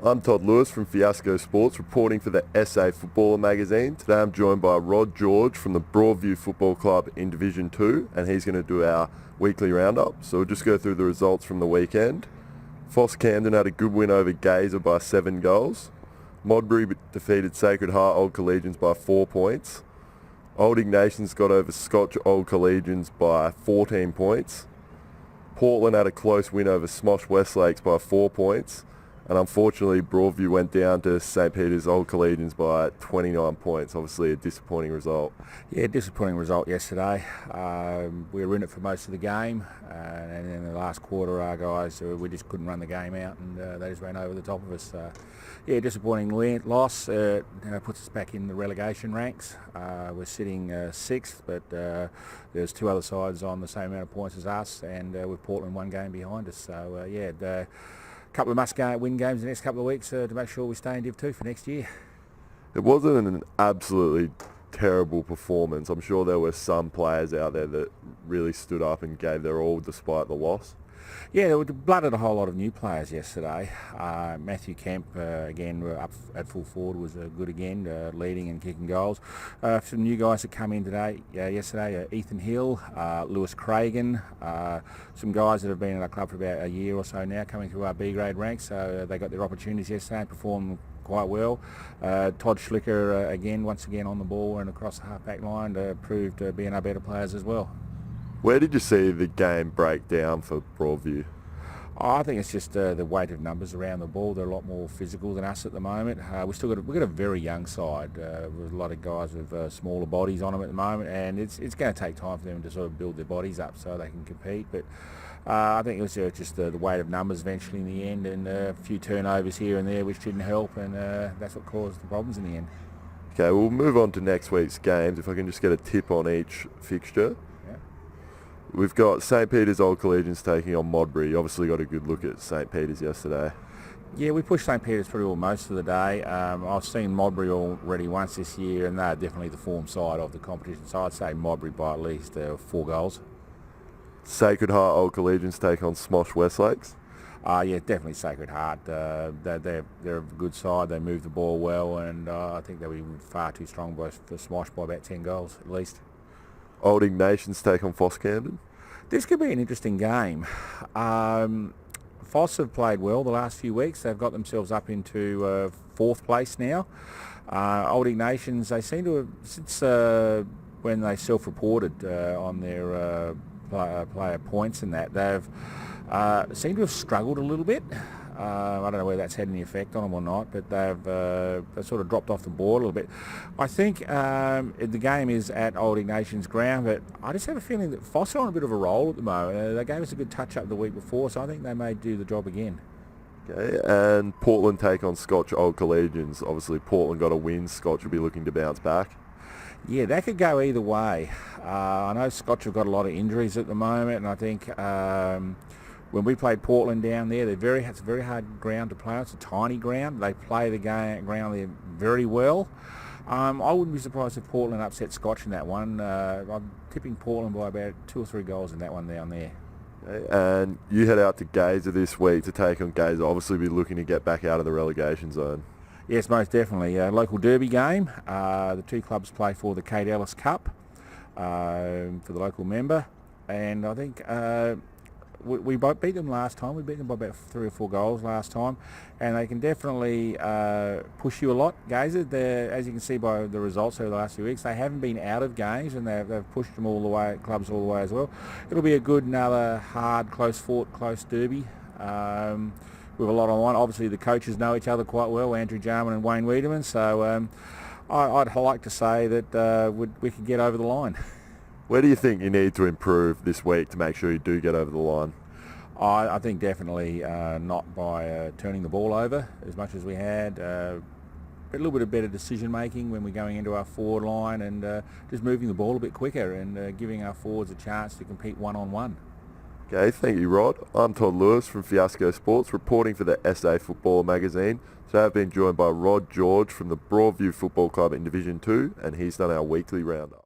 I'm Todd Lewis from Fiasco Sports, reporting for the SA Footballer magazine. Today I'm joined by Rod George from the Broadview Football Club in Division 2, and he's going to do our weekly roundup. So we'll just go through the results from the weekend. Foss Camden had a good win over Gazer by 7 goals. Modbury defeated Sacred Heart Old Collegians by 4 points. Old Ignatians got over Scotch Old Collegians by 14 points. Portland had a close win over Smosh Westlakes by 4 points. And unfortunately, Broadview went down to St Peter's Old Collegians by 29 points. Obviously a disappointing result. Yeah, disappointing result yesterday. We were in it for most of the game, and in the last quarter, our guys, we just couldn't run the game out, and they just ran over the top of us. Yeah, disappointing loss. Puts us back in the relegation ranks. We're sitting 6th, but there's 2 other sides on the same amount of points as us, and with Portland 1 game behind us. So couple of must-win games the next couple of weeks to make sure we stay in Div 2 for next year. It wasn't an absolutely terrible performance. I'm sure there were some players out there that really stood up and gave their all despite the loss. Yeah, there were blooded a whole lot of new players yesterday. Matthew Kemp, again, up at full forward, was good again, leading and kicking goals. Some new guys that come in yesterday, Ethan Hill, Lewis Cragen, some guys that have been at our club for about a year or so now, coming through our B-grade ranks. So they got their opportunities yesterday and performed quite well. Todd Schlicker, once again on the ball and across the half-back line, proved being our better players as well. Where did you see the game break down for Broadview? I think it's just the weight of numbers around the ball. They're a lot more physical than us at the moment. We've got a very young side with a lot of guys with smaller bodies on them at the moment, and it's going to take time for them to sort of build their bodies up so they can compete. But I think it was just the weight of numbers eventually in the end, and a few turnovers here and there which didn't help, and that's what caused the problems in the end. Okay, we'll move on to next week's games. If I can just get a tip on each fixture. We've got St Peter's Old Collegians taking on Modbury. You obviously got a good look at St Peter's yesterday. Yeah, we pushed St Peter's pretty well most of the day. I've seen Modbury already once this year, and they're definitely the form side of the competition. So I'd say Modbury by at least 4 goals. Sacred Heart Old Collegians take on Smosh Westlakes. Yeah, definitely Sacred Heart. They're a good side. They move the ball well, and I think they'll be far too strong for Smosh by about 10 goals at least. Old Ignatians take on Foss Camden. This could be an interesting game. Foss have played well the last few weeks. They've got themselves up into 4th place now. Old Ignatians, they seem to have, since when they self-reported on their player points and that, they've seemed to have struggled a little bit. I don't know whether that's had any effect on them or not, but they've sort of dropped off the board a little bit. I think the game is at Old Ignatians ground, but I just have a feeling that Foss are on a bit of a roll at the moment. They gave us a good touch-up the week before, so I think they may do the job again. Okay, and Portland take on Scotch Old Collegians. Obviously, Portland got a win. Scotch will be looking to bounce back. Yeah, that could go either way. I know Scotch have got a lot of injuries at the moment, and I think when we played Portland down there, it's a very hard ground to play on. It's a tiny ground. They play the ground there very well. I wouldn't be surprised if Portland upset Scotch in that one. I'm tipping Portland by about 2 or 3 goals in that one down there. Okay, and you head out to Gazer this week to take on Gazer. Obviously be looking to get back out of the relegation zone. Yes, most definitely. Local derby game. The 2 clubs play for the Kate Ellis Cup for the local member. And I think we both beat them last time. We beat them by about 3 or 4 goals last time, and they can definitely push you a lot. Gazer, as you can see by the results over the last few weeks, they haven't been out of games, and they've pushed them all the way, clubs all the way as well. It'll be another hard, close-fought, close derby with a lot on one. Obviously, the coaches know each other quite well, Andrew Jarman and Wayne Wiedemann, so I'd like to say that we could get over the line. Where do you think you need to improve this week to make sure you do get over the line? I think definitely not by turning the ball over as much as we had. A little bit of better decision making when we're going into our forward line, and just moving the ball a bit quicker and giving our forwards a chance to compete one-on-one. Okay, thank you, Rod. I'm Todd Lewis from Fiasco Sports, reporting for the SA Footballer magazine. Today I've been joined by Rod George from the Broadview Football Club in Division 2, and he's done our weekly roundup.